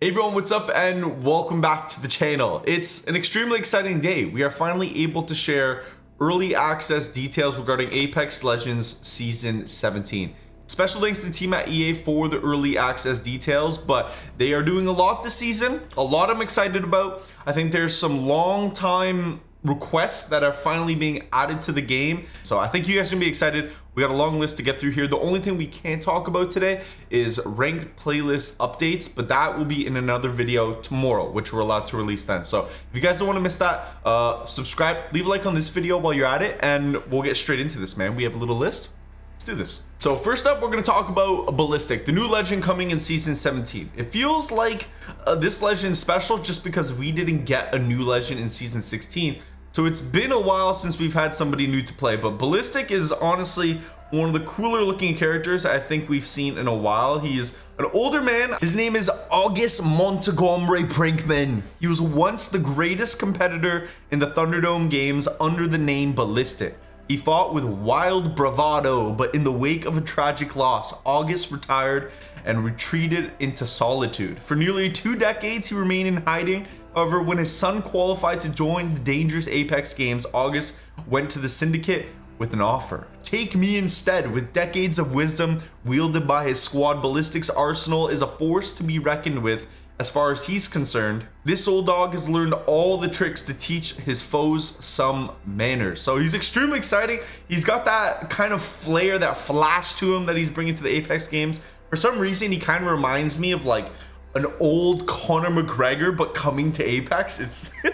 Hey everyone, what's up and welcome back to the channel. It's an extremely exciting day. We are finally able to share early access details regarding Apex Legends Season 17. Special thanks to the team at EA for the early access details, but they are doing a lot this season. A lot I'm excited about. I think there's some long time requests that are finally being added to the game, so I think you guys are gonna be excited. We got a long list to get through here. The only thing we can't talk about today is ranked playlist updates, but that will be in another video tomorrow, which we're allowed to release then. So if you guys don't want to miss that, subscribe, leave a like on this video while you're at it, and we'll get straight into this, man. We have a little list. Let's do this. So first up, we're going to talk about Ballistic, the new legend coming in Season 17. It feels like this legend is special just because we didn't get a new legend in Season 16. So it's been a while since we've had somebody new to play, but Ballistic is honestly one of the cooler looking characters I think we've seen in a while. He is an older man. His name is August Montgomery Brinkman. He was once the greatest competitor in the Thunderdome games under the name Ballistic. He fought with wild bravado, but in the wake of a tragic loss, August retired and retreated into solitude. For nearly 2 decades, he remained in hiding. However, when his son qualified to join the dangerous Apex games, August went to the Syndicate with an offer. Take me instead. With decades of wisdom wielded by his squad, Ballistic's arsenal is a force to be reckoned with. As far as he's concerned, this old dog has learned all the tricks to teach his foes some manners. So he's extremely exciting. He's got that kind of flair, that flash to him that he's bringing to the Apex games. For some reason, he kind of reminds me of like an old Conor McGregor, but coming to Apex.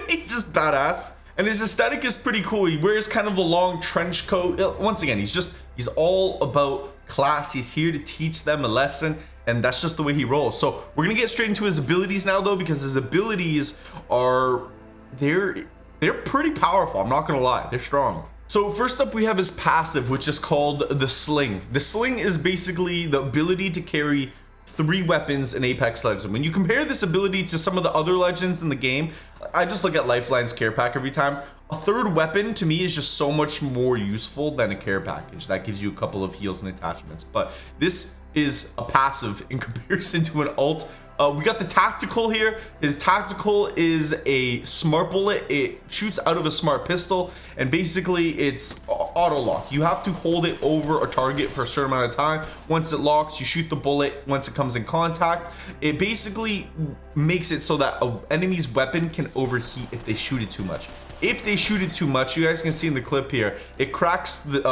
He's just badass. And his aesthetic is pretty cool. He wears kind of a long trench coat. Once again, he's all about class. He's here to teach them a lesson, and that's just the way he rolls. So we're gonna get straight into his abilities now though, because his abilities are, they're pretty powerful. I'm not gonna lie, they're strong. So first up, we have his passive, which is called the Sling. The Sling is basically the ability to carry 3 weapons in Apex Legends. When you compare this ability to some of the other legends in the game, I just look at Lifeline's care pack every time. A 3rd weapon to me is just so much more useful than a care package. That gives you a couple of heals and attachments, but this is a passive in comparison to an ult. We got the tactical here. His tactical is a smart bullet. It shoots out of a smart pistol, and basically it's auto lock. You have to hold it over a target for a certain amount of time. Once it locks, you shoot the bullet. Once it comes in contact, it basically makes it so that an enemy's weapon can overheat if they shoot it too much. If they shoot it too much, you guys can see in the clip here, it cracks the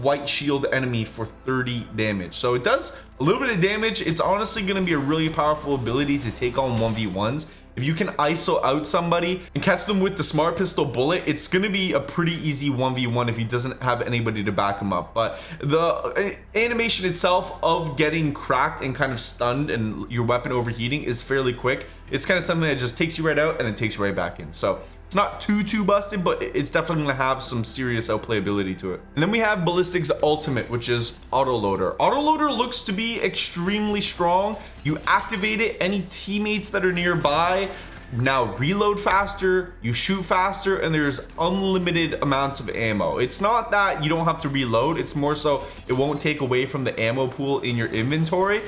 white shield enemy for 30 damage. So it does a little bit of damage. It's honestly going to be a really powerful ability to take on 1v1s. If you can ISO out somebody and catch them with the smart pistol bullet, it's going to be a pretty easy 1v1 if he doesn't have anybody to back him up. But the animation itself of getting cracked and kind of stunned and your weapon overheating is fairly quick. It's kind of something that just takes you right out and then takes you right back in. So it's not too busted, but it's definitely going to have some serious outplayability to it. And then we have Ballistic's ultimate, which is Autoloader. Autoloader looks to be extremely strong. You activate it, any teammates that are nearby now reload faster, you shoot faster, and there's unlimited amounts of ammo. It's not that you don't have to reload, it's more so it won't take away from the ammo pool in your inventory.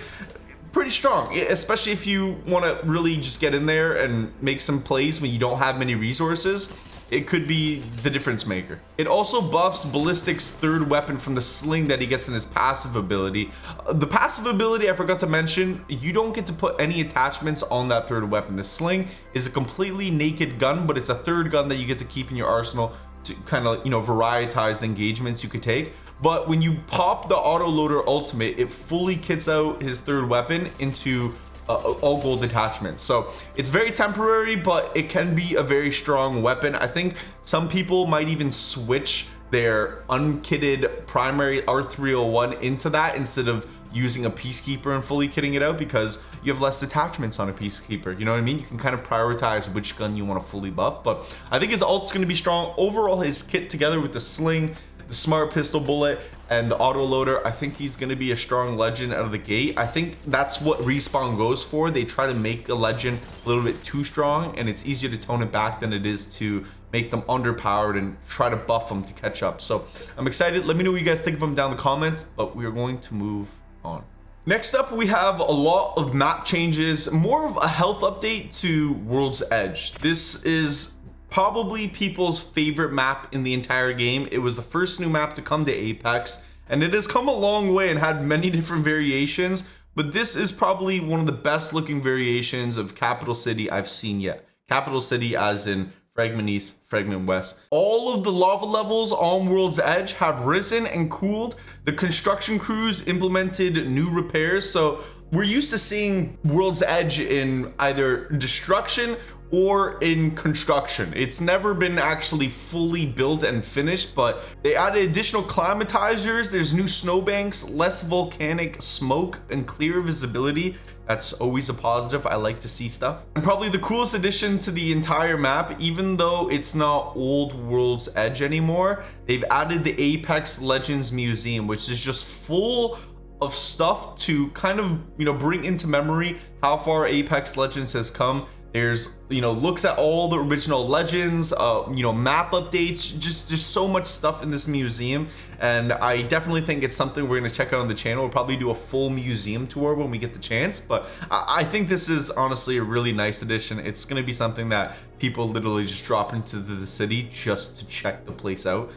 Pretty strong, especially if you want to really just get in there and make some plays when you don't have many resources. It could be the difference maker. It also buffs Ballistic's 3rd weapon from the Sling that he gets in his passive ability. The passive ability, I forgot to mention, you don't get to put any attachments on that 3rd weapon. The Sling is a completely naked gun, but it's a 3rd gun that you get to keep in your arsenal to kind of, varietize the engagements you could take. But when you pop the Autoloader ultimate, it fully kits out his 3rd weapon into all gold attachments. So it's very temporary, but it can be a very strong weapon. I think some people might even switch their unkitted primary R301 into that instead of using a Peacekeeper and fully kitting it out, because you have less attachments on a Peacekeeper. You know what I mean? You can kind of prioritize which gun you want to fully buff. But I think his ult's going to be strong. Overall, his kit together with the Sling, the smart pistol bullet, and the autoloader, I think he's going to be a strong legend out of the gate. I think that's what Respawn goes for. They try to make a legend a little bit too strong, and it's easier to tone it back than it is to make them underpowered and try to buff them to catch up. So I'm excited. Let me know what you guys think of him down in the comments, but we are going to move on. Next up, we have a lot of map changes, more of a health update to World's Edge. This is probably people's favorite map in the entire game. It was the first new map to come to Apex, and it has come a long way and had many different variations, but this is probably one of the best looking variations of Capital City I've seen yet. Capital City as in Fragment East, Fragment West. All of the lava levels on World's Edge have risen and cooled. The construction crews implemented new repairs. So we're used to seeing World's Edge in either destruction or in construction. It's never been actually fully built and finished, but they added additional climatizers. There's new snowbanks, less volcanic smoke, and clear visibility. That's always a positive. I like to see stuff. And probably the coolest addition to the entire map, even though it's not old World's Edge anymore, they've added the Apex Legends Museum, which is just full of stuff to kind of, bring into memory how far Apex Legends has come. There's, looks at all the original legends, map updates, just so much stuff in this museum. And I definitely think it's something we're going to check out on the channel. We'll probably do a full museum tour when we get the chance. But I think this is honestly a really nice addition. It's going to be something that people literally just drop into the city just to check the place out.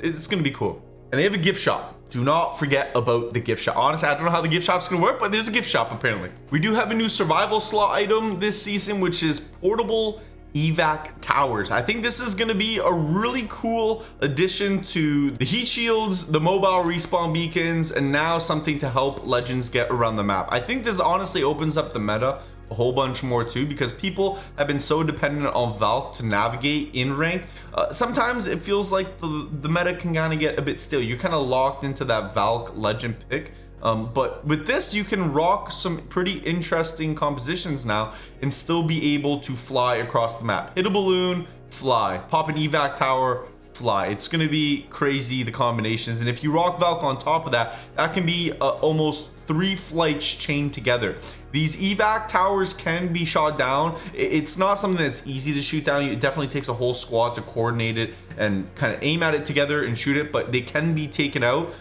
It's going to be cool. And they have a gift shop. Do not forget about the gift shop. Honestly, I don't know how the gift shop's gonna work, but there's a gift shop apparently. We do have a new survival slot item this season, which is portable evac towers. I think this is gonna be a really cool addition to the heat shields, the mobile respawn beacons, and now something to help legends get around the map. I think this honestly opens up the meta a whole bunch more too, because people have been so dependent on Valk to navigate in ranked. Sometimes it feels like the meta can kind of get a bit stale. You're kind of locked into that Valk legend pick. But with this, you can rock some pretty interesting compositions now and still be able to fly across the map. Hit a balloon, fly. Pop an evac tower, fly. It's going to be crazy, the combinations. And if you rock Valk on top of that, that can be almost 3 flights chained together. These evac towers can be shot down. It's not something that's easy to shoot down. It definitely takes a whole squad to coordinate it and kind of aim at it together and shoot it, but they can be taken out,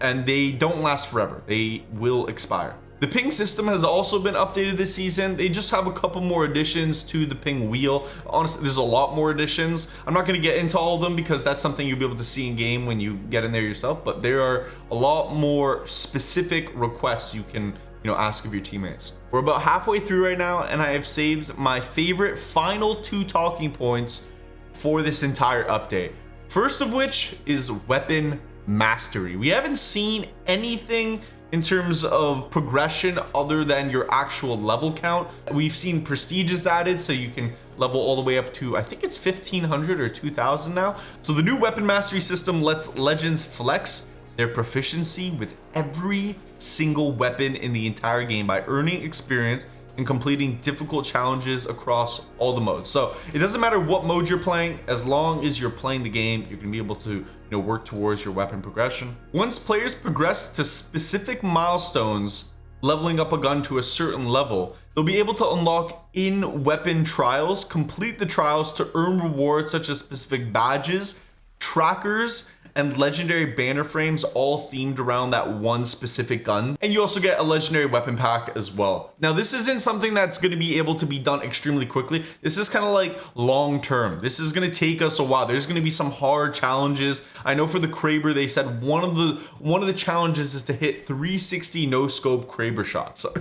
and they don't last forever. They will expire. The ping system has also been updated this season. They just have a couple more additions to the ping wheel. Honestly, there's a lot more additions. I'm not going to get into all of them because that's something you'll be able to see in game when you get in there yourself, but there are a lot more specific requests you can ask of your teammates. We're about halfway through right now, and I have saved my favorite final 2 talking points for this entire update. First of which is weapon mastery. We haven't seen anything in terms of progression other than your actual level count. We've seen prestiges added, so you can level all the way up to, I think it's 1500 or 2000 now. So the new weapon mastery system lets legends flex their proficiency with every single weapon in the entire game by earning experience and completing difficult challenges across all the modes. So it doesn't matter what mode you're playing, as long as you're playing the game, you're gonna be able to work towards your weapon progression. Once players progress to specific milestones, leveling up a gun to a certain level, they'll be able to unlock in-weapon trials, complete the trials to earn rewards such as specific badges, trackers, and legendary banner frames, all themed around that one specific gun. And you also get a legendary weapon pack as well. Now, this isn't something that's going to be able to be done extremely quickly. This is kind of like long term. This is going to take us a while. There's going to be some hard challenges. I know for the Kraber, they said one of the challenges is to hit 360 no scope Kraber shots. So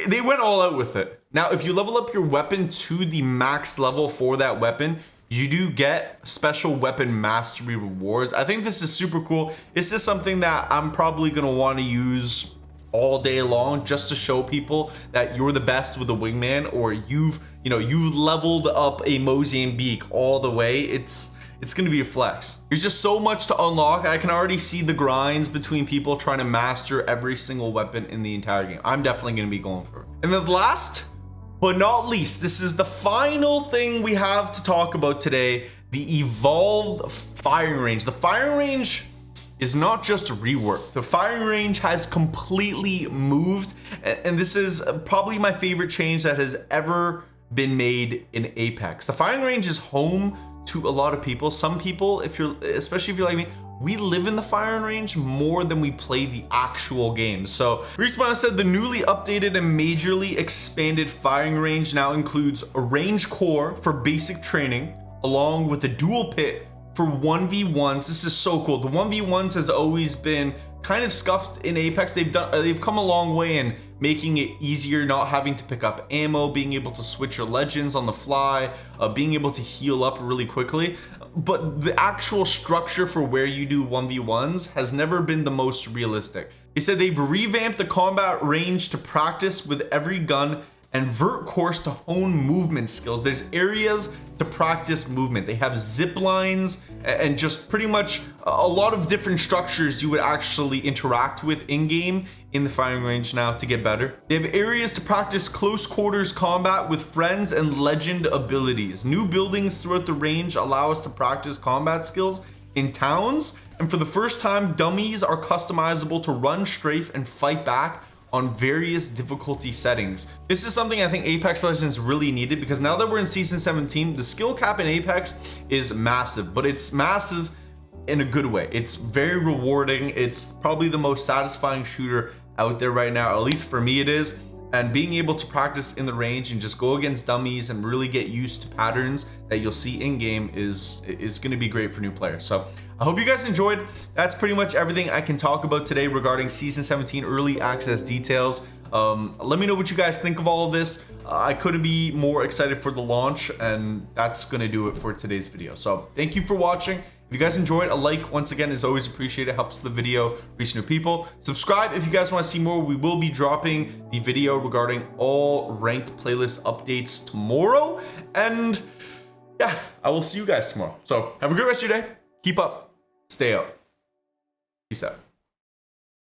they went all out with it. Now, if you level up your weapon to the max level for that weapon, you do get special weapon mastery rewards. I think this is super cool. This is something that I'm probably gonna want to use all day long, just to show people that you're the best with a wingman, or you've leveled up a Mozambique all the way. It's gonna be a flex. There's just so much to unlock. I can already see the grinds between people trying to master every single weapon in the entire game. I'm definitely gonna be going for it. And then last but not least, this is the final thing we have to talk about today, the evolved firing range. The firing range is not just a rework. The firing range has completely moved, and this is probably my favorite change that has ever been made in Apex. The firing range is home to a lot of people. Some people, especially if you're like me, we live in the firing range more than we play the actual game. So Respawn said the newly updated and majorly expanded firing range now includes a range core for basic training, along with a dual pit for 1v1s. This is so cool. The 1v1s has always been kind of scuffed in Apex. They've come a long way in making it easier, not having to pick up ammo, being able to switch your legends on the fly, being able to heal up really quickly. But the actual structure for where you do 1v1s has never been the most realistic. They said they've revamped the combat range to practice with every gun and vert course to hone movement skills. There's areas to practice movement. They have zip lines and just pretty much a lot of different structures you would actually interact with in-game in the firing range now to get better. They have areas to practice close quarters combat with friends and legend abilities. New buildings throughout the range allow us to practice combat skills in towns. And for the first time, dummies are customizable to run, strafe, and fight back on various difficulty settings. This is something I think Apex Legends really needed, because now that we're in season 17, the skill cap in Apex is massive, but it's massive in a good way. It's very rewarding. It's probably the most satisfying shooter out there right now, at least for me it is. And being able to practice in the range and just go against dummies and really get used to patterns that you'll see in game is going to be great for new players. So I hope you guys enjoyed. That's pretty much everything I can talk about today regarding season 17 early access details. Let me know what you guys think of all of this. I couldn't be more excited for the launch, and that's going to do it for today's video. So thank you for watching. If you guys enjoyed, a like once again is always appreciated. It helps the video reach new people. Subscribe if you guys want to see more. We will be dropping the video regarding all ranked playlist updates tomorrow. And yeah, I will see you guys tomorrow. So have a good rest of your day. Keep up. Stay up. Peace out.